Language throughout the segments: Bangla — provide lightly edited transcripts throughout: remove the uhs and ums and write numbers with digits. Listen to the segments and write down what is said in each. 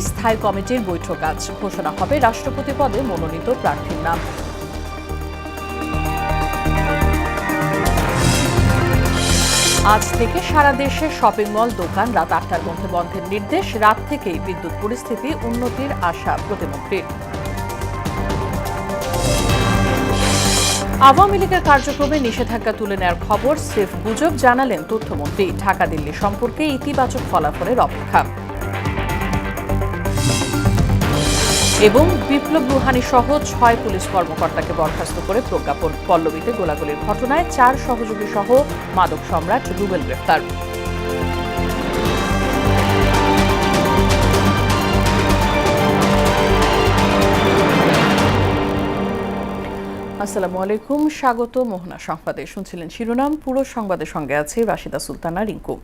বিএনপির স্থায়ী কমিটির বৈঠক আজ ঘোষণা হবে রাষ্ট্রপতি পদে মনোনীত প্রার্থীর নাম। আজ থেকে সারা দেশে শপিং মল দোকান রাত ৮টার মধ্যে বন্ধের নির্দেশ। রাত থেকেই বিদ্যুৎ পরিস্থিতি উন্নতির আশা প্রতিমন্ত্রীর। আওয়ামী লীগের কার্যক্রমে নিষেধাজ্ঞা তুলে নেওয়ার খবর স্রেফ গুজব, জানালেন তথ্যমন্ত্রী। ঢাকা দিল্লি সম্পর্কে ইতিবাচক ফলাফলের অপেক্ষা। এবং বিপ্লব রুহানী সহ ৬ পুলিশ কর্মকর্তাকে বরখাস্ত করে প্রজ্ঞাপন। পল্লবীতে গোলাগুলির ঘটনায় ৪ সহযোগী সহ মাদক সম্রাট রুবেল গ্রেফতার। আসসালামু আলাইকুম, স্বাগত মোহনা সংবাদে। শুনছিলেন শিরোনাম, পুরো সংবাদের সঙ্গে আছে রাশিদা সুলতানা রিঙ্কু।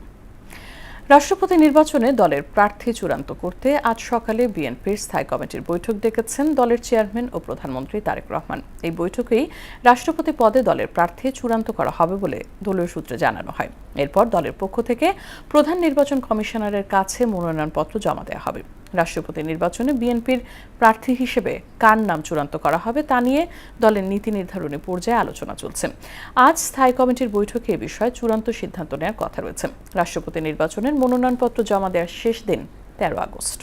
রাষ্ট্রপতি নির্বাচনে দলের প্রার্থী চূড়ান্ত করতে আজ সকালে বিএনপির স্থায়ী কমিটির বৈঠক ডেকেছেন দলের চেয়ারম্যান ও প্রধানমন্ত্রী তারেক রহমান। এই বৈঠকেই রাষ্ট্রপতি পদে দলের প্রার্থী চূড়ান্ত করা হবে বলে দলীয় সূত্রে জানানো হয়। এরপর দলের পক্ষ থেকে প্রধান নির্বাচন কমিশনারের কাছে মনোনয়নপত্র জমা দেওয়া হবে। রাষ্ট্রপতি নির্বাচনে বিএনপির প্রার্থী হিসেবে কার নাম চূড়ান্ত করা হবে তা নিয়ে দলের নীতি নির্ধারণী পর্যায়ে আলোচনা চলছে। আজ স্থায়ী কমিটির বৈঠকে এ বিষয়ে চূড়ান্ত সিদ্ধান্ত নেওয়ার কথা রয়েছে। রাষ্ট্রপতি নির্বাচনের মনোনয়নপত্র জমা দেওয়ার শেষ দিন ১৩ আগস্ট।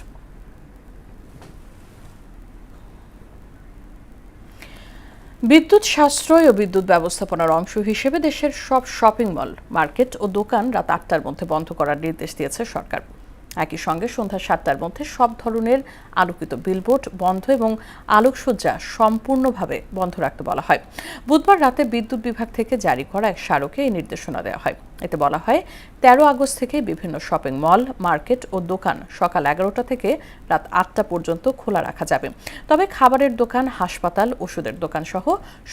বিদ্যুৎ সাশ্রয় ও বিদ্যুৎ ব্যবস্থাপনার অংশ হিসেবে দেশের সব শপিং মল, মার্কেট ও দোকান রাত ৮টার মধ্যে বন্ধ করার নির্দেশ দিয়েছে সরকার। একই সঙ্গে সন্ধ্যা ৭টার মধ্যে সব ধরনের আলোকিত বিলবোর্ড বন্ধ এবং আলোকসজ্জা সম্পূর্ণভাবে বন্ধ রাখতে বলা হয়। বুধবার রাতে বিদ্যুৎ বিভাগ থেকে জারি করা এক স্মারকে এই নির্দেশনা দেওয়া হয়। এতে বলা হয় ১৩ আগস্ট থেকে বিভিন্ন শপিং মল, মার্কেট ও দোকান সকাল ১১টা থেকে রাত ৮টা পর্যন্ত খোলা রাখা যাবে। তবে খাবারের দোকান, হাসপাতাল, ওষুধের দোকান সহ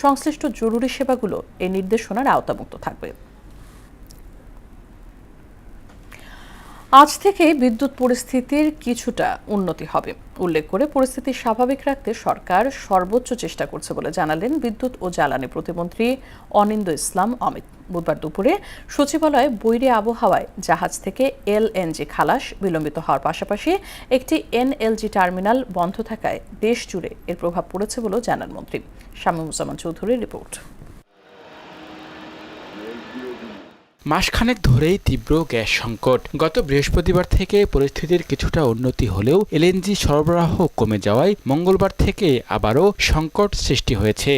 সংশ্লিষ্ট জরুরি সেবাগুলো এই নির্দেশনার আওতামুক্ত থাকবে। আজ থেকে বিদ্যুৎ পরিস্থিতির কিছুটা উন্নতি হবে উল্লেখ করে পরিস্থিতি স্বাভাবিক রাখতে সরকার সর্বোচ্চ চেষ্টা করছে বলে জানালেন বিদ্যুৎ ও জ্বালানি প্রতিমন্ত্রী অনিন্দ ইসলাম অমিত। বুধবার দুপুরে সচিবালয়ে বৈরী আবহাওয়ায় জাহাজ থেকে এলএনজি খালাস বিলম্বিত হওয়ার পাশাপাশি একটি এনএলজি টার্মিনাল বন্ধ থাকায় দেশ জুড়ে এর প্রভাব পড়েছে বলেও জানান মন্ত্রী। শামীমুজ্জামান চৌধুরীর রিপোর্ট। মাসখানেক ধরেই তীব্র গ্যাস সংকট। গত বৃহস্পতিবার থেকে পরিস্থিতির কিছুটা উন্নতি হলেও এলএনজি সরবরাহ কমে যাওয়ায় মঙ্গলবার থেকে আবারও সংকট সৃষ্টি হয়েছে।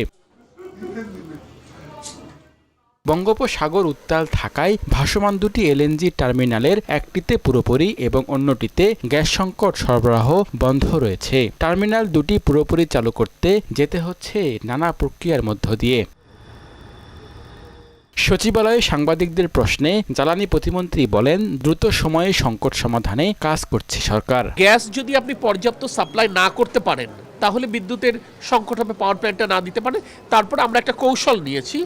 বঙ্গোপসাগর উত্তাল থাকায় ভাসমান দুটি এলএনজি টার্মিনালের একটিতে পুরোপুরি এবং অন্যটিতে গ্যাস সংকট সরবরাহ বন্ধ রয়েছে। টার্মিনাল দুটি পুরোপুরি চালু করতে যেতে হচ্ছে নানা প্রক্রিয়ার মধ্য দিয়ে। সচিবালয়ে সাংবাদিকদের প্রশ্নে জ্বালানি প্রতিমন্ত্রী বলেন, দ্রুত সময়ে সংকট সমাধানে কাজ করছে সরকার। গ্যাস যদি আপনি পর্যাপ্ত সাপ্লাই না করতে পারেন তাহলে বিদ্যুতের সংকট হবে, পাওয়ার প্ল্যান্টটা না দিতে পারে। তারপর আমরা একটা কৌশল নিয়েছি,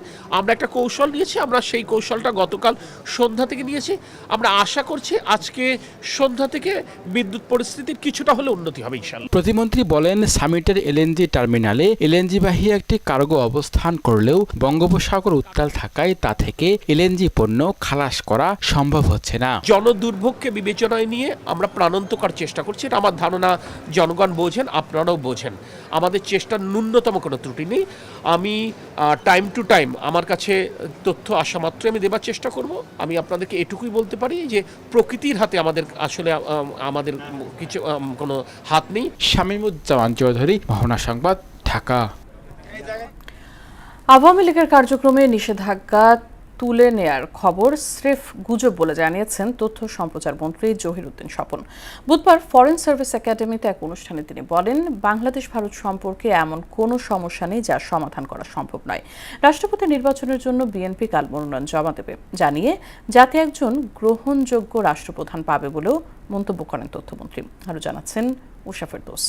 আমরা সেই কৌশলটা গতকাল সন্ধ্যা থেকে নিয়েছি। আমরা আশা করছি আজকে সন্ধ্যা থেকে বিদ্যুৎ পরিস্থিতির কিছুটা হলে উন্নতি হবে ইনশাআল্লাহ। প্রতিমন্ত্রী বলেন, সামিটের এলএনজি টার্মিনালে এলএনজিবাহী একটি কার্গো অবস্থান করলেও বঙ্গোপসাগর উত্তাল থাকায় তা থেকে এলএনজি পণ্য খালাস করা সম্ভব হচ্ছে না। জনদুর্ভোগকে বিবেচনায় নিয়ে আমরা প্রাণান্তকর চেষ্টা করছি। এটা আমার ধারণা জনগণ বোঝেন, আপনারাও বোঝেন। আমাদের চেষ্টার ন্যূনতম কোনো ত্রুটি নেই। আমি টাইম টু টাইম আমার কাছে তথ্য আসা মাত্রই আমি দেবার চেষ্টা করব। আমি আপনাদেরকে এটুকুই বলতে পারি যে প্রকৃতির হাতে আমাদের কিছু কোনো হাত নেই। শামীমুজ্জামান চৌধুরী, মোহনা সংবাদ, ঢাকা। আওয়ামী লীগের কার্যক্রমে নিষেধাজ্ঞা তুলে নেয়ার খবর স্রেফ গুজব বলে জানিয়েছেন তথ্য সম্প্রচার মন্ত্রী জহিরুদ্দিন স্বপন। বুধবার ফরেন সার্ভিস একাডেমিতে এক অনুষ্ঠানে তিনি বলেন, বাংলাদেশ ভারত সম্পর্কে এমন কোনো সমস্যা নেই যার সমাধান করা সম্ভব নয়। রাষ্ট্রপতি নির্বাচনের জন্য বিএনপি কাল মনোনয়ন জমা দেবে, জানিয়ে যাতে একজন গ্রহণযোগ্য রাষ্ট্রপ্রধান পাবে বলেও মন্তব্য করেন তথ্যমন্ত্রী। আরও জানাচ্ছেন উষা ফেরদৌস।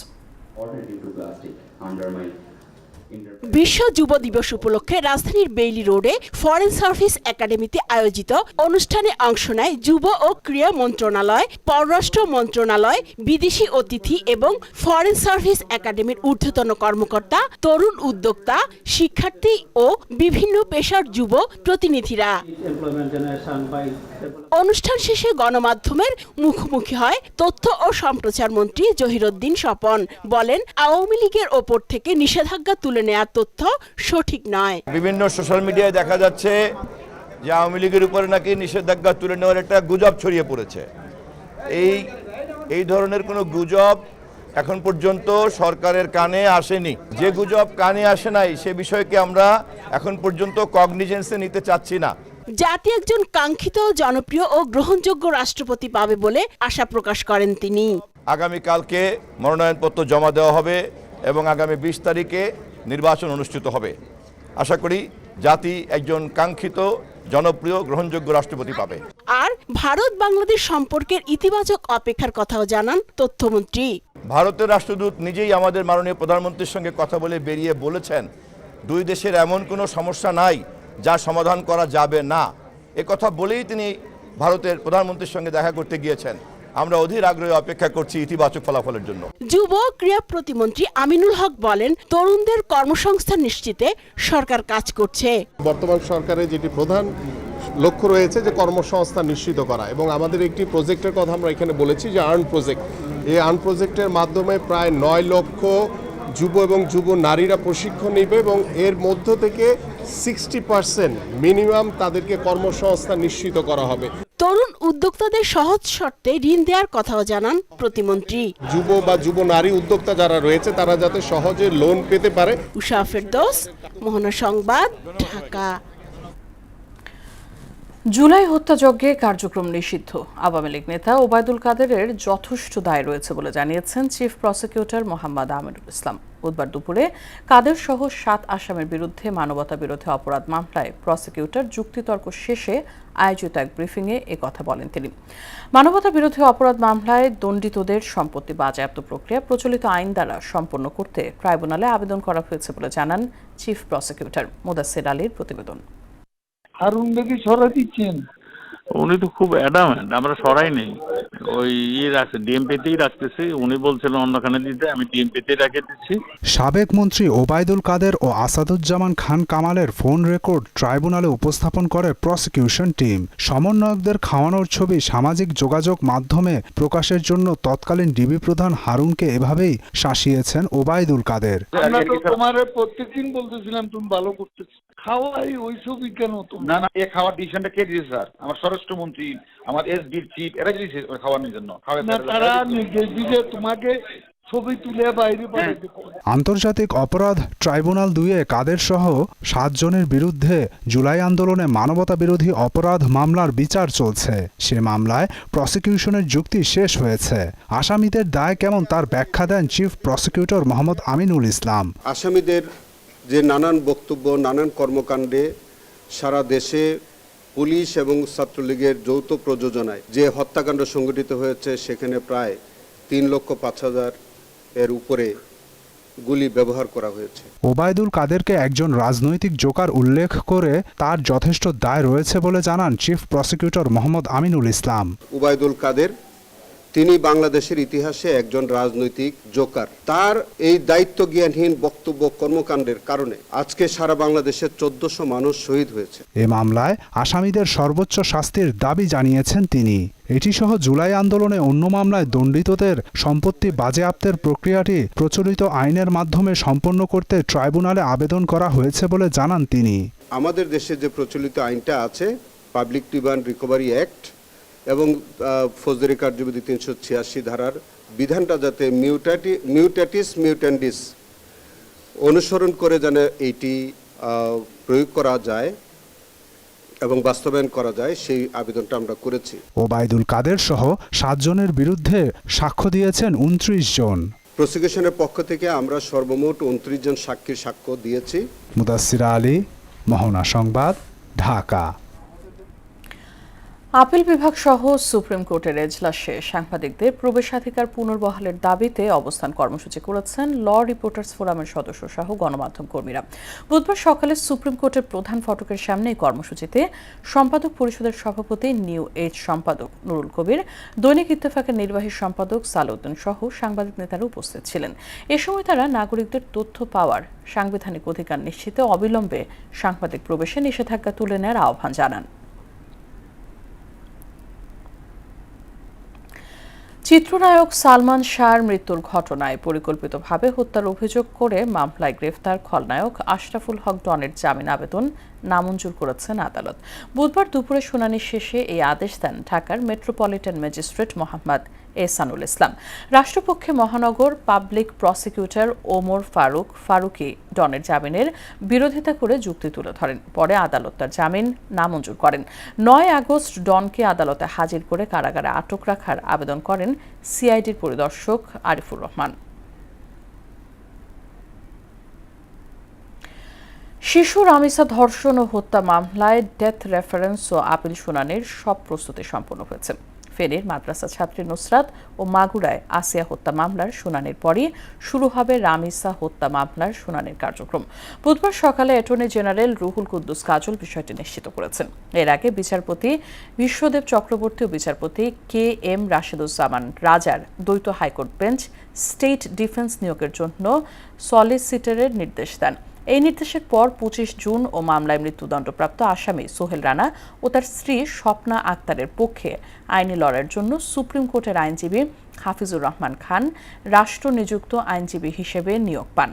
বিশ্ব যুব দিবস উপলক্ষে রাজধানীর বেইলি রোডে ফরেন সার্ভিস একাডেমিতে আয়োজিত অনুষ্ঠানে অংশ নেয় যুব ও ক্রীড়া মন্ত্রণালয়, পররাষ্ট্র মন্ত্রণালয়, বিদেশি অতিথি এবং ফরেন সার্ভিস একাডেমির ঊর্ধ্বতন কর্মকর্তা, তরুণ উদ্যোক্তা, শিক্ষার্থী ও বিভিন্ন পেশার যুব প্রতিনিধিরা। অনুষ্ঠান শেষে গণমাধ্যমের মুখোমুখি হয় তথ্য ও সম্প্রচার মন্ত্রী জহিরুদ্দিন স্বপন। বলেন, আওয়ামী লীগের ওপর থেকে নিষেধাজ্ঞা তুলে নেওয়ার তথ্য সঠিক নয়। বিভিন্ন সোশ্যাল মিডিয়ায় দেখা যাচ্ছে যে আওয়ামী লীগের উপরে নাকি নিষেধাজ্ঞা তুলে নেওয়ার একটা গুজব ছড়িয়ে পড়েছে। এই ধরনের কোনো গুজব এখন পর্যন্ত সরকারের কানে আসেনি। যে গুজব কানে আসে নাই সে বিষয়কে আমরা এখন পর্যন্ত কগনিজেন্সে নিতে চাচ্ছি না। জাতি একজন কাঙ্ক্ষিত, জনপ্রিয় ও গ্রহণযোগ্য রাষ্ট্রপতি পাবে বলে আশা প্রকাশ করেন তিনি। আগামীকালকে মনোনয়নপত্র জমা দেওয়া হবে এবং আগামী 20 তারিখে নির্বাচন অনুষ্ঠিত হবে। আশা করি জাতি একজন কাঙ্ক্ষিত, জনপ্রিয়, গ্রহণযোগ্য রাষ্ট্রপতি পাবে। আর ভারত বাংলাদেশ সম্পর্কের ইতিবাচক অপেক্ষার কথাও জানান তথ্যমন্ত্রী। ভারতের রাষ্ট্রদূত নিজেই আমাদের মাননীয় প্রধানমন্ত্রীর সঙ্গে কথা বলে বেরিয়ে বলেছেন, দুই দেশের এমন কোনো সমস্যা নাই যা সমাধান করা যাবে না। এ কথা বলেই তিনি ভারতের প্রধানমন্ত্রীর সঙ্গে দেখা করতে গিয়েছেন। আমরা অধীর আগ্রহে অপেক্ষা করছি ইতিবাচক ফলাফলের জন্য। যুব ক্রীড়া প্রতিমন্ত্রী আমিনুল হক বলেন, তরুণদের কর্মসংস্থান নিশ্চিতে সরকার কাজ করছে। বর্তমান সরকারের যেটি প্রধান লক্ষ্য রয়েছে যে কর্মসংস্থান নিশ্চিত করা, এবং আমাদের একটি প্রজেক্টের কথা আমরা এখানে বলেছি যে আর্ন প্রজেক্ট। এই আর্ন প্রজেক্টের মাধ্যমে প্রায় 9 লক্ষ যুব এবং যুব নারীরা প্রশিক্ষণ নেবে এবং এর মধ্য থেকে 60% মিনিমাম তাদেরকে কর্মসংস্থান নিশ্চিত করা হবে। তরুণ উদ্যোক্তাদের সহজ শর্তে ঋণ দেওয়ার কথাও জানান প্রতিমন্ত্রী। যুব বা যুব নারী উদ্যোক্তা যারা রয়েছে তারা যাতে সহজে লোন পেতে পারে। উষা ফেরদৌস, মোহনা সংবাদ, ঢাকা। জুলাই হত্যাযজ্ঞে কার্যক্রম নিষিদ্ধ। আওয়ামী লীগ নেতা ওবায়দুল কাদেরের যথেষ্ট দায় রয়েছে বলে জানিয়েছেন চিফ প্রসিকিউটর মোহাম্মদ আমিনুল ইসলাম। বুধবার দুপুরে কাদের সহ 7 আসামির বিরুদ্ধে মানবতা বিরোধী অপরাধ মামলায় প্রসিকিউটর যুক্তিতর্ক শেষে আয়োজিত এক ব্রিফিংয়ে কথা বলেন তিনি। মানবতা বিরোধী অপরাধ মামলায় দণ্ডিতদের সম্পত্তি বাজেয়াপ্ত প্রক্রিয়া প্রচলিত আইন দ্বারা সম্পন্ন করতে ট্রাইব্যুনালে আবেদন করা হয়েছে বলে জানান চিফ প্রসিকিউটর। মুদাসসির আলীর প্রতিবেদন। হারুন বেগি সরাই দিচ্ছেন? উনি তো খুব অ্যাডামেন্ট, আমরা সরাই নেই, ওই রাখছে ডিএমপিতেই রাখতেছি। উনি বলছিলেন অন্যখানে দিতে, আমি ডিএমপিতেই রেখে দিচ্ছি। সাবেক মন্ত্রী ওবায়দুল কাদের ও আসাদুজ্জামান খান কামালের ফোন রেকর্ড ট্রাইব্যুনালে উপস্থাপন করে প্রসিকিউশন টিম। সমন্বয়কদের খাওয়ানোর ছবি সামাজিক যোগাযোগ মাধ্যমে প্রকাশের জন্য তৎকালীন ডিবি প্রধান হারুনকে এভাবেই শাসিয়েছেন ওবায়দুল কাদের। আমরা তো তোমার প্রত্যেকদিন বলতেছিলাম তুমি ভালো করতেছ, খাওয়াই ওই ছবি কেন? না না, এ খাওয়ার ডিসিশনটা কে দিয়েছে স্যার? আমার স্বরাষ্ট্রমন্ত্রী, আমার এসডির চিফ, এরা দিয়েছে খাওয়ানোর জন্য। তারা নির্দেশ দিলে তোমাকে ছবি তুলে বাইরে পাঠাতে। আন্তর্জাতিক অপরাধ ট্রাইব্যুনাল 2-এ কাদের সহ 7 জনের বিরুদ্ধে জুলাই আন্দোলনে মানবতা বিরোধী অপরাধ মামলার বিচার চলছে। সে মামলায় প্রসিকিউশনের যুক্তি শেষ হয়েছে। আসামিদের দায় কেমন তার ব্যাখ্যা দেন চিফ প্রসিকিউটর মোহাম্মদ আমিনুল ইসলাম। আসামিদের যে নানান বক্তব্য, নানান কর্মকাণ্ডে সারা দেশে পুলিশ এবং ছাত্রলীগের যৌথ প্রযোজনায় যে হত্যাকাণ্ড সংঘটিত হয়েছে, সেখানে প্রায় 3,05,000 এর উপরে গুলি ব্যবহার করা হয়েছে। ওবায়দুল কাদেরকে একজন রাজনৈতিক জোকার উল্লেখ করে তার যথেষ্ট দায় রয়েছে বলে জানান চিফ প্রসিকিউটর মোহাম্মদ আমিনুল ইসলাম। ওবায়দুল কাদের তিনি বাংলাদেশের ইতিহাসে একজন রাজনৈতিক জোকার। তার এই দায়িত্ব জ্ঞানহীন বক্তব্য, কর্মকাণ্ডের কারণে আজকে সারা বাংলাদেশের 1400 মানুষ শহীদ হয়েছে। এ মামলায় আসামিদের সর্বোচ্চ শাস্তির দাবি জানিয়েছেন তিনি। এটি সহ জুলাই আন্দোলনে অন্য মামলায় দণ্ডিতদের সম্পত্তি বাজেয়াপ্তের প্রক্রিয়াটি প্রচলিত আইনের মাধ্যমে সম্পন্ন করতে ট্রাইব্যুনালে আবেদন করা হয়েছে বলে জানান তিনি। আমাদের দেশে যে প্রচলিত আইনটা আছে, পাবলিক ডিমান্ড রিকভারি অ্যাক্ট এবং ফৌজদারি কার্যবিধি 386 ধারার বিধানটা যাতে মিউটেটিস মিউটেন্ডিস অনুসরণ করে যেন এইটি প্রয়োগ করা যায় এবং বাস্তবায়ন করা যায়, সেই আবেদনটা আমরা করেছি। ওবায়দুল কাদের সহ 7 জনের বিরুদ্ধে সাক্ষ্য দিয়েছেন 29 জন। প্রসিকিউশনের পক্ষ থেকে আমরা সর্বমোট 29 জন সাক্ষীর সাক্ষ্য দিয়েছি। মুদাসসির আলী, মোহনা সংবাদ, ঢাকা। আপিল বিভাগ সহ সুপ্রিম কোর্টের এজলাসে সাংবাদিকদের প্রবেশাধিকার পুনর্বহালের দাবিতে অবস্থান কর্মসূচি করেছেন ল রিপোর্টার্স ফোরামের সদস্য সহ গণমাধ্যম কর্মীরা। বুধবার সকালে সুপ্রিম কোর্টের প্রধান ফটকের সামনে এই কর্মসূচিতে সম্পাদক পরিষদের সভাপতি নিউ এজ সম্পাদক নুরুল কবির, দৈনিক ইত্তেফাকের নির্বাহী সম্পাদক সালাউদ্দিন সহ সাংবাদিক নেতারা উপস্থিত ছিলেন। এ সময় তারা নাগরিকদের তথ্য পাওয়ার সাংবিধানিক অধিকার নিশ্চিতে অবিলম্বে সাংবাদিক প্রবেশে নিষেধাজ্ঞা তুলে নেওয়ার আহ্বান জানান। চিত্রনায়ক সালমান শাহর মৃত্যুর ঘটনায় পরিকল্পিতভাবে হত্যার অভিযোগ করে মামলায় গ্রেফতার খলনায়ক আশরাফুল হক ডনের জামিন আবেদন নামঞ্জুর করেছেন আদালত। বুধবার দুপুরে শুনানি শেষে এই আদেশ দেন ঢাকার মেট্রোপলিটন ম্যাজিস্ট্রেট মোহাম্মদ এহসানুল ইসলাম। রাষ্ট্রপক্ষে মহানগর পাবলিক প্রসিকিউটর ওমর ফারুকি ডনের জামিনের বিরোধিতা করে যুক্তি তুলে ধরেন। পরে আদালত তার জামিন নামঞ্জুর করেন। 9 আগস্ট ডনকে আদালতে হাজির করে কারাগারে আটক রাখার আবেদন করেন সিআইডির পরিদর্শক আরিফুর রহমান। শিশু রামিসা ধর্ষণ ও হত্যা মামলায় ডেথ রেফারেন্স ও আপিল শুনানির সব প্রস্তুতি সম্পন্ন হয়েছে। ফেনীর মাদ্রাসা ছাত্রী নুসরাত ও মাগুরায় আসিয়া হত্যা মামলার শুনানির পরই শুরু হবে রামিসা হত্যা মামলার শুনানির কার্যক্রম। বুধবার সকালে অ্যাটর্নি জেনারেল রুহুল কুদ্দুস কাজল বিষয়টি নিশ্চিত করেছেন। এর আগে বিচারপতি বিশ্বদেব চক্রবর্তী ও বিচারপতি কে এম রাশেদুজ্জামান রাজার দ্বৈত হাইকোর্ট বেঞ্চ স্টেট ডিফেন্স নিয়োগের জন্য সলিসিটরের নির্দেশ দেন। এই নির্দেশের পর 25 জুন ও মামলায় মৃত্যুদণ্ডপ্রাপ্ত আসামি সোহেল রানা ও তার স্ত্রী স্বপ্না আক্তারের পক্ষে আইনি লড়াইয়ের জন্য সুপ্রিম কোর্টের আইনজীবী হাফিজুর রহমান খান রাষ্ট্র নিযুক্ত আইনজীবী হিসেবে নিয়োগ পান।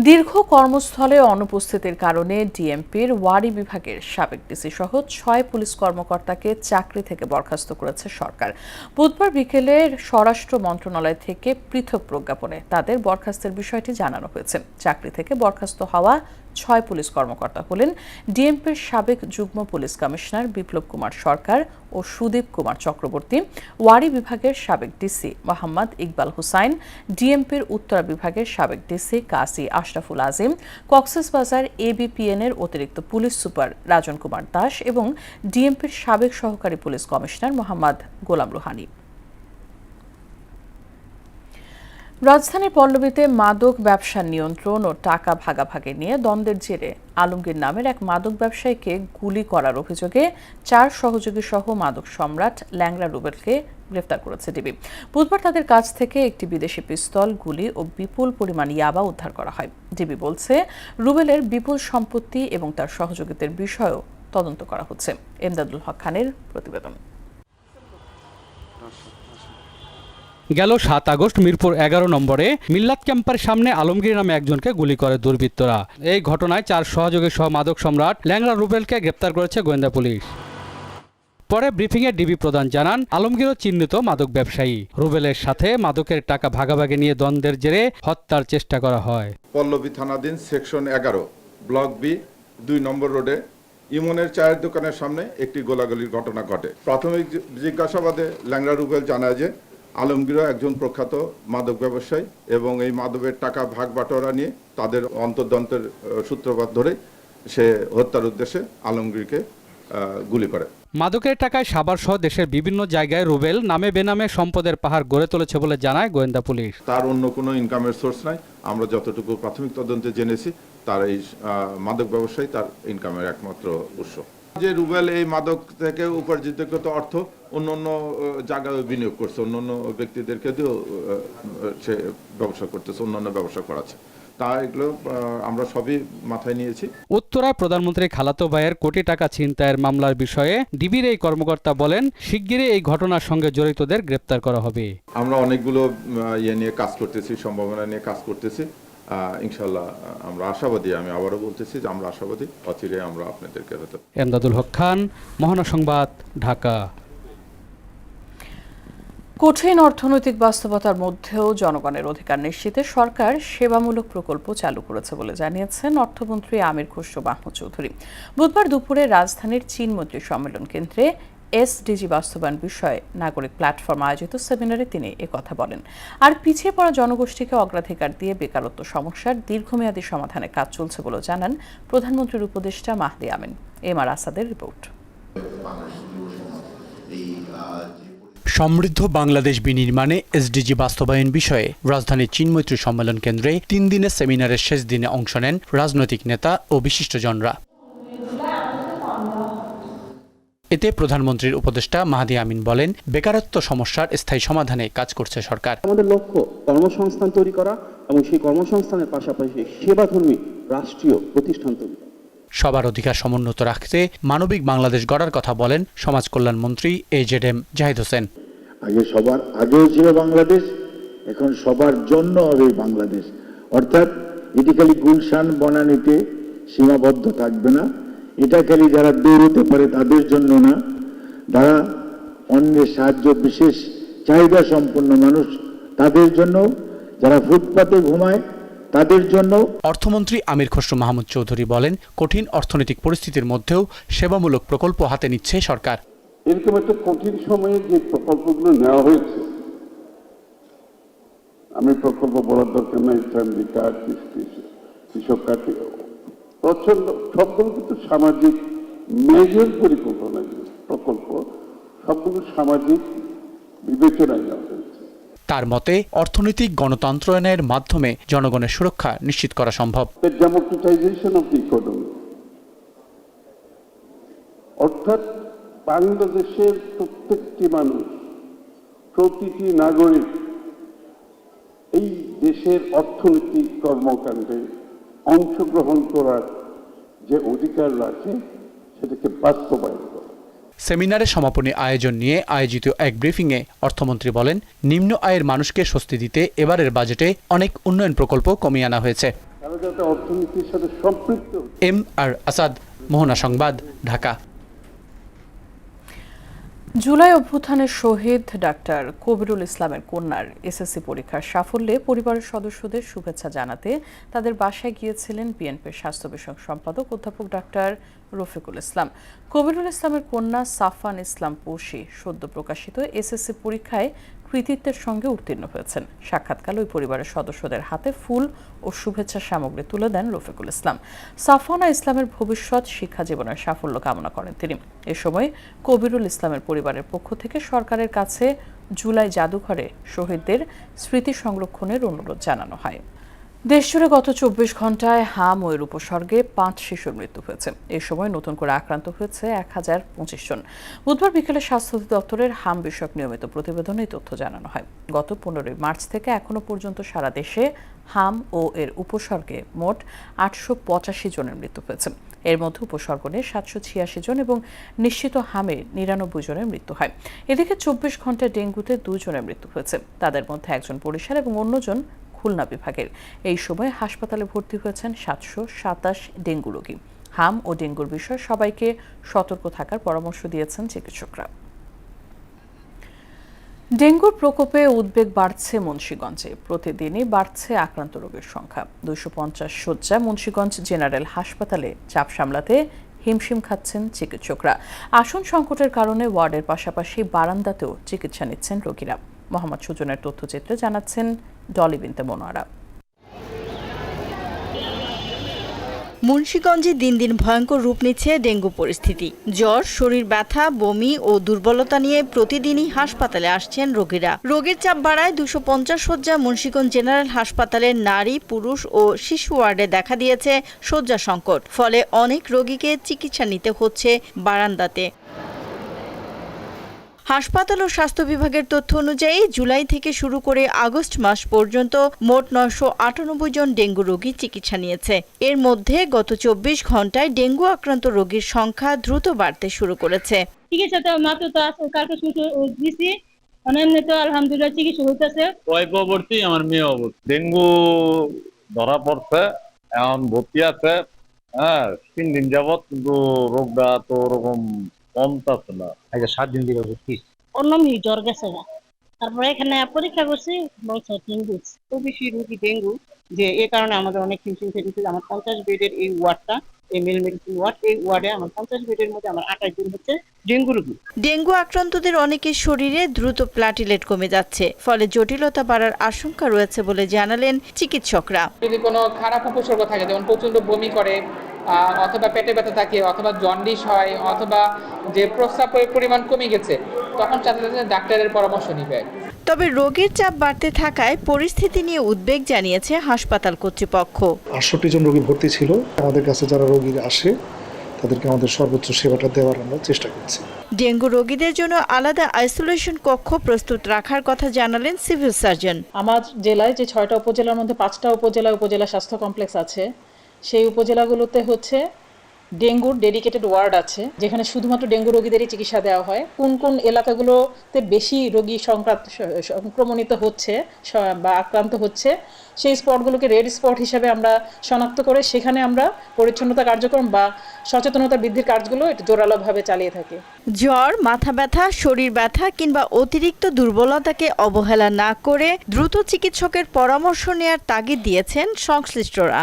দীর্ঘ কর্মস্থলে অনুপস্থিতির কারণে ডিএমপির ওয়ারি বিভাগের সাবেক ডিসি সহ 6 পুলিশ কর্মকর্তাকে চাকরি থেকে বরখাস্ত করেছে সরকার। বুধবার বিকেলে স্বরাষ্ট্র মন্ত্রণালয় থেকে পৃথক প্রজ্ঞাপনে তাদের বরখাস্তের বিষয়টি জানানো হয়েছে। চাকরি থেকে বরখাস্ত হওয়া 6 পুলিশ কর্মকর্তা হলেন ডিএমপির সাবেক যুগ্ম পুলিশ কমিশনার বিপ্লব কুমার সরকার ও সুদীপ কুমার চক্রবর্তী, ওয়ারি বিভাগের সাবেক ডিসি মোহাম্মদ ইকবাল হুসাইন, ডিএমপির উত্তরা বিভাগের সাবেক ডিসি কাসি আশরাফুল আজিম, কক্সবাজার এবিপিএন-এর অতিরিক্ত পুলিশ সুপার রাজন কুমার দাস এবং ডিএমপির সাবেক সহকারী police commissioner Mohammad Golam Rouhani. রাজধানীর পল্লবীতে মাদক ব্যবসা নিয়ন্ত্রণ ও টাকা ভাগাভাগি নিয়ে দ্বন্দ্বের জেরে আলমগীর নামের এক মাদক ব্যবসায়ীকে গুলি করার অভিযোগে 4 সহযোগী সহ মাদক সম্রাট ল্যাংড়া রুবেলকে গ্রেফতার করেছে ডিবি। বুধবার তাদের কাছ থেকে একটি বিদেশি পিস্তল, গুলি ও বিপুল পরিমাণ ইয়াবা উদ্ধার করা হয়। ডিবি বলছে, রুবেলের বিপুল সম্পত্তি এবং তার সহযোগীদের বিষয়েও তদন্ত করা হচ্ছে। এমদাদুল হক খানের প্রতিবেদন। গেল 7 আগস্ট মিরপুর 11 নম্বরে মিল্লাত ক্যাম্পার সামনে আলমগীর নামে একজনকে গুলি করে দুর্বৃত্তরা। এই ঘটনায় 4 সহযোগী সহ মাদক সম্রাট ল্যাংড়া রুবেলকে গ্রেপ্তার করেছে গোয়েন্দা পুলিশ। পরে ব্রিফিংয়ে ডিবি প্রধান জানান, আলমগীরও চিহ্নিত মাদক ব্যবসায়ী। রুবেলের সাথে মাদকের টাকা ভাগাভাগি নিয়ে দ্বন্দ্বের জেরে হত্যার চেষ্টা করা হয়। পল্লবী থানাধীন সেকশন 11 ব্লক বি 2 নম্বর রোডে ইমনের চায়ের দোকানের সামনে একটি গোলাগুলির ঘটনা ঘটে। প্রাথমিক জিজ্ঞাসাবাদে ল্যাংড়া রুবেল জানায় যে আলমগীরও একজন প্রখ্যাত মাদক ব্যবসায়ী এবং এই মাদকের টাকা ভাগ বাটোয়ারা নিয়ে তাদের অন্তর্দ্বন্দ্বের সূত্রপাত ধরে সে হত্যার উদ্দেশ্যে আলমগীরকে গুলি করে। মাদকের টাকায় সাভার সহ দেশের বিভিন্ন জায়গায় রুবেল নামে বেনামে সম্পদের পাহাড় গড়ে তুলেছে বলে জানায় গোয়েন্দা পুলিশ। তার অন্য কোনো ইনকামের সোর্স নাই। আমরা যতটুকু প্রাথমিক তদন্তে জেনেছি, তার এই মাদক ব্যবসায়ী তার ইনকামের একমাত্র উৎস। যে রুবেল এই মাদক থেকে উপার্জিতকৃত অর্থ অন্য অন্য জায়গায় বিনিয়োগ করছে, অন্য অন্য ব্যক্তিদেরকে দিয়েও সে ব্যবসা করতেছে, অন্যান্য ব্যবসা করাচ্ছে। তা এগুলো আমরা সবই মাথায় নিয়েছি। উত্তরায় প্রধানমন্ত্রী খালাতো ভাইয়ের কোটি টাকা ছিনতাইয়ের মামলার বিষয়ে ডিবির এই কর্মকর্তা বলেন, শিগগিরই এই ঘটনার সঙ্গে জড়িতদের গ্রেপ্তার করা হবে। আমরা অনেকগুলো ইয়ে নিয়ে কাজ করতেছি, সম্ভাবনা নিয়ে কাজ করতেছি। ইনশাল্লাহ আমরা আশাবাদী, আমি আবারও বলতেছি যে আমরা আশাবাদী, অচিরে আমরা আপনাদেরকে হয়তো। এমদাদুল হক খান, মহানা সংবাদ, ঢাকা। কঠিন অর্থনৈতিক বাস্তবতার মধ্যেও জনগণের অধিকার নিশ্চিতে সরকার সেবামূলক প্রকল্প চালু করেছে বলে জানিয়েছেন অর্থমন্ত্রী আমির খসরু মাহমুদ চৌধুরী। বুধবার দুপুরে রাজধানীর চীন মৈত্রী সম্মেলন কেন্দ্রে এসডিজি বাস্তবায়ন বিষয়ে নাগরিক প্ল্যাটফর্ম আয়োজিত সেমিনারে তিনি একথা বলেন। আর পিছিয়ে পড়া জনগোষ্ঠীকে অগ্রাধিকার দিয়ে বেকারত্ব সমস্যার দীর্ঘমেয়াদী সমাধানে কাজ চলছে বলে জানান প্রধানমন্ত্রীর উপদেষ্টা মাহদি আমিন। এম আর আসাদের রিপোর্ট। সমৃদ্ধ বাংলাদেশ বিনির্মাণে এসডিজি বাস্তবায়ন বিষয়ে রাজধানীর চীনমৈত্রী সম্মেলন কেন্দ্রে 3 দিনের সেমিনারের শেষ দিনে অংশ নেন রাজনৈতিক নেতা ও বিশিষ্টজনরা। এতে প্রধানমন্ত্রীর উপদেষ্টা মাহদি আমিন বলেন, বেকারত্ব সমস্যার স্থায়ী সমাধানে কাজ করছে সরকার। আমাদের লক্ষ্য কর্মসংস্থান তৈরি করা এবং সেই কর্মসংস্থানের পাশাপাশি সেবাধর্মী রাষ্ট্রীয় প্রতিষ্ঠান তৈরি করা। সবার অধিকার সমুন্নত রাখতে মানবিক বাংলাদেশ গড়ার কথা বলেন সমাজ কল্যাণ মন্ত্রী AZM জাহিদ হোসেন। আগে সবার আগেও ছিল বাংলাদেশ, এখন সবার জন্য হবে বাংলাদেশ। অর্থাৎ এটি খালি গুলশান বনানীতে সীমাবদ্ধ থাকবে না, এটা খালি যারা দৌড়তে পারে তাদের জন্য না, যারা অন্যের সাহায্য বিশেষ চাহিদা সম্পন্ন মানুষ তাদের জন্য, যারা ফুটপাতে ঘুমায় তাদের জন্য। অর্থমন্ত্রী আমির খসরু মাহমুদ চৌধুরী বলেন, কঠিন অর্থনৈতিক পরিস্থিতির মধ্যেও সেবামূলক প্রকল্প হাতে নিচ্ছে সরকার। এরকম একটা কঠিন সময়ে যে প্রকল্পগুলো নেওয়া হয়েছে, আমি প্রকল্প বলার দরকার নাই, ফ্যামিলি কার্ড, কৃষক কার্ড, প্রচন্ড সবগুলো কিন্তু সামাজিক মেজর পরিকল্পনা প্রকল্প, সবগুলো সামাজিক বিবেচনায় নেওয়া হয়েছে। তার মতে অর্থনৈতিক গণতন্ত্রায়নের মাধ্যমে জনগণের সুরক্ষা নিশ্চিত করা সম্ভব। ডেমোক্রেটাইজেশন অফ দি ইকোনমি, অর্থাৎ বাংলাদেশের প্রত্যেকটি মানুষ, প্রতিটি নাগরিক এই দেশের অর্থনৈতিক কর্মকাণ্ডে অংশগ্রহণ করার যে অধিকার রাখে সেটাকে বাস্তবায়ন করা। সেমিনারে সমাপনী আয়োজন নিয়ে আয়োজিত এক ব্রিফিংয়ে অর্থমন্ত্রী বলেন, নিম্ন আয়ের মানুষকে স্বস্তি দিতে এবারের বাজেটে অনেক উন্নয়ন প্রকল্প কমিয়ে আনা হয়েছে। অর্থনীতির সাথে সম্পৃক্ত। এম আর আসাদ, মোহনা সংবাদ, ঢাকা। জুলাই অভ্যুত্থানের শহীদ ডাক্তার কবিরুল ইসলামের কন্যার এসএসসি পরীক্ষার সাফল্যে পরিবারের সদস্যদের শুভেচ্ছা জানাতে তাদের বাসায় গিয়েছিলেন বিএনপির স্বাস্থ্য বিষয়ক সম্পাদক অধ্যাপক ডাক্তার রফিকুল ইসলাম। কবিরুল ইসলামের কন্যা সাফান ইসলাম পড়শি সদ্য প্রকাশিত এসএসসি পরীক্ষায় কৃতিত্বের সঙ্গে উত্তীর্ণ হয়েছেন। সাক্ষাৎকালে ওই পরিবারের সদস্যদের হাতে ফুল ও শুভেচ্ছা সামগ্রী তুলে দেন রফিকুল ইসলাম। সাফানা ইসলামের ভবিষ্যৎ শিক্ষা জীবনের সাফল্য কামনা করেন তিনি। এ সময় কবিরুল ইসলামের পরিবারের পক্ষ থেকে সরকারের কাছে জুলাই জাদুঘরে শহীদদের স্মৃতি সংরক্ষণের অনুরোধ জানানো হয়। দেশজুড়ে গত 24 ঘন্টায় হাম ও এর উপসর্গে 5 শিশুর মৃত্যু হয়েছে। এই সময় নতুন করে আক্রান্ত হয়েছে 1025 জন। বুধবার বিকেলে স্বাস্থ্য অধিদপ্তরের হাম বিষয়ক নিয়মিত প্রতিবেদনে এই তথ্য জানানো হয়। গত 15 মার্চ থেকে এখনো পর্যন্ত সারা দেশে হাম ও এর উপসর্গে মোট 885 জনের মৃত্যু হয়েছে। এর মধ্যে উপসর্গ নিয়ে 786 জন এবং নিশ্চিত হামে 99 জনের মৃত্যু হয়। এদিকে 24 ঘন্টায় ডেঙ্গুতে 2 জনের মৃত্যু হয়েছে। তাদের মধ্যে একজন বরিশাল এবং অন্যজন খুলনা বিভাগের। এই সময় হাসপাতালে ভর্তি হয়েছেন 727 ডেঙ্গু রোগী। হাম ও ডেঙ্গুর বিষয়ে সবাইকে সতর্ক থাকার পরামর্শ দিয়েছেন চিকিৎসকরা। ডেঙ্গুর প্রকোপে উদ্বেগ বাড়ছে মুন্সিগঞ্জে। প্রতিদিনই বাড়ছে আক্রান্ত রোগীর সংখ্যা। 250 শয্যা মুন্সিগঞ্জ জেনারেল হাসপাতালে চাপ সামলাতে হিমশিম খাচ্ছেন চিকিৎসকরা। আসন সংকটের কারণে ওয়ার্ডের পাশাপাশি বারান্দাতেও চিকিৎসা নিচ্ছেন রোগীরা। মোহাম্মদ সুজনের তথ্যচিত্রে জানাচ্ছেন ডলি বিনতে মনোয়ারা। মুন্সিগঞ্জে দিন দিন ভয়ঙ্কর রূপ নিচ্ছে ডেঙ্গু পরিস্থিতি। জ্বর, শরীর ব্যথা, বমি ও দুর্বলতা নিয়ে প্রতিদিনই হাসপাতালে আসছেন রোগীরা। রোগীর চাপ বাড়ায় 250 শয্যা মুন্সিগঞ্জ জেনারেল হাসপাতালের নারী, পুরুষ ও শিশু ওয়ার্ডে দেখা দিয়েছে শয্যা সংকট। ফলে অনেক রোগীকে চিকিৎসা নিতে হচ্ছে বারান্দাতে। হাসপাতাল ও স্বাস্থ্য বিভাগের তথ্য অনুযায়ী জুলাই থেকে শুরু করে আগস্ট মাস পর্যন্ত মোট 998 জন ডেঙ্গু রোগী চিকিৎসা নিয়েছে। এর মধ্যে গত 24 ঘন্টায় ডেঙ্গু আক্রান্ত রোগীর সংখ্যা দ্রুত বাড়তে শুরু করেছে। চিকিৎসা তো মাত্র তো কালকে শুরু দিছি, এমনি তো আলহামদুলিল্লাহ চিকিৎসা হইতেছে। পরবর্তী আমার মেয়ে ডেঙ্গু ধরা পড়ছে, এখন ভর্তি আছে। 3 দিন যাবত, কিন্তু রোগটা তো ওরকম কমতাছে না। 7 দিন ধরে ভর্তি। অন্য জ্বর গেছে না, তারপরে এখানে পরীক্ষা করছি, বলছে ডেঙ্গু। খুব বেশি রোগী ডেঙ্গু, যে এ কারণে আমাদের অনেক হিমশিম খেতে। আমার 50 বেডের এই ওয়ার্ডটা এই মেল মেডিসিন ওয়ার্ড, এই ওয়ার্ডে আমার 50 বেডের মধ্যে আমার 28 জন হচ্ছে ডেঙ্গু রোগী। ডেঙ্গু আক্রান্তদের অনেকের শরীরে দ্রুত প্লাটিলেট কমে যাচ্ছে, ফলে জটিলতা বাড়ার আশঙ্কা রয়েছে বলে জানালেন চিকিৎসকরা। যদি কোনো খারাপ উপসর্গ থাকে, যেমন প্রচন্ড বমি করে, অথবা পেটে ব্যথা থাকে, অথবা জন্ডিস হয়, অথবা যে প্রস্রাবের পরিমাণ কমে গেছে, তখন সাথে সাথে ডাক্তারের পরামর্শ নিবে। তবে রোগীর চাপ বাড়তে থাকায় পরিস্থিতি নিয়ে উদ্বেগ জানিয়েছে হাসপাতাল কর্তৃপক্ষ। 68 জন রোগী ভর্তি ছিল। আমাদের কাছে যারা রোগী আসে তাদেরকে আমাদের সর্বোচ্চ সেবাটা দেওয়ার আমরা চেষ্টা করছি। ডেঙ্গু রোগীদের জন্য আলাদা আইসোলেশন কক্ষ প্রস্তুত রাখার কথা জানালেন সিভিল সার্জন। আমার জেলায় যে 6টা উপজেলার মধ্যে 5টা উপজেলা স্বাস্থ্য কমপ্লেক্স আছে, সেই উপজেলাগুলোতে হচ্ছে ডেঙ্গুর ডেডিকেটেড ওয়ার্ড আছে, যেখানে শুধুমাত্র ডেঙ্গু রোগীদেরই চিকিৎসা দেওয়া হয়। কোন কোন এলাকাগুলোতে বেশি রোগী সংক্রমণিত হচ্ছে বা আক্রান্ত হচ্ছে, সেই স্পটগুলোকে রেড স্পট হিসেবে আমরা শনাক্ত করে সেখানে আমরা পরিচ্ছন্নতা কার্যক্রম বা সচেতনতা বৃদ্ধির কাজগুলো জোরালোভাবে চালিয়ে থাকি। জ্বর, মাথা ব্যথা, শরীর ব্যথা কিংবা অতিরিক্ত দুর্বলতাকে অবহেলা না করে দ্রুত চিকিৎসকের পরামর্শ নেয়ার তাগিদ দিয়েছেন সংশ্লিষ্টরা।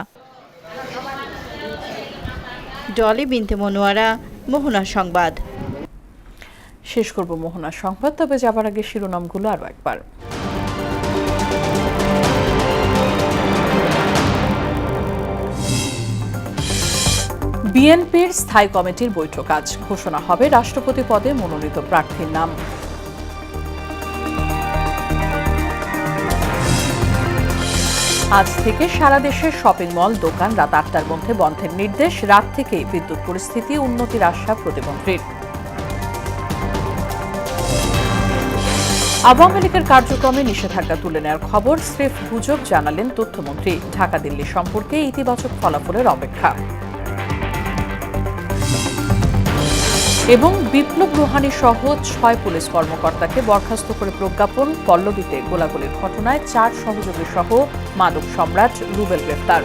ডলি বিনতে মনোয়ারা, মোহনা সংবাদ। শেষ করব মোহনা সংবাদ, তবে যাবার আগে শিরোনামগুলো আরো একবার। বিএনপির স্থায়ী কমিটির বৈঠক আজ, ঘোষণা হবে রাষ্ট্রপতি পদে মনোনীত প্রার্থীর নাম। আজ থেকে সারা দেশের শপিং মল, দোকান রাত 8টার মধ্যে বন্ধের নির্দেশ। রাত থেকেই বিদ্যুৎ পরিস্থিতি উন্নতির আশা প্রতিমন্ত্রীর। আওয়ামী লীগের কার্যক্রমে নিষেধাজ্ঞা তুলে নেওয়ার খবর স্রেফ গুজব, জানালেন তথ্যমন্ত্রী। ঢাকা দিল্লি সম্পর্কে ইতিবাচক ফলাফলের অপেক্ষা। এবং বিপ্লব রুহানী সহ 6 পুলিশ কর্মকর্তাকে বরখাস্ত করে প্রজ্ঞাপন। পল্লবীতে গোলাগুলির ঘটনায় 4 সহযোগী সহ মাদক সম্রাট রুবেল গ্রেফতার।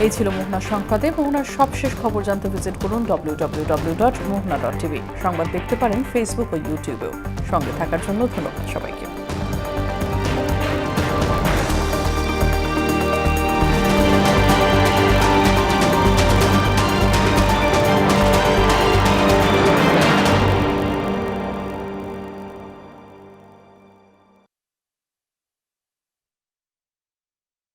এই ছিল মোহনা সংবাদে। মোহনার সবশেষ খবর জানতে ভিজিট করুন www.mohna.tv। সংবাদ দেখতে পারেন ফেসবুক ও ইউটিউবেও। সঙ্গে থাকার জন্য ধন্যবাদ সবাইকে।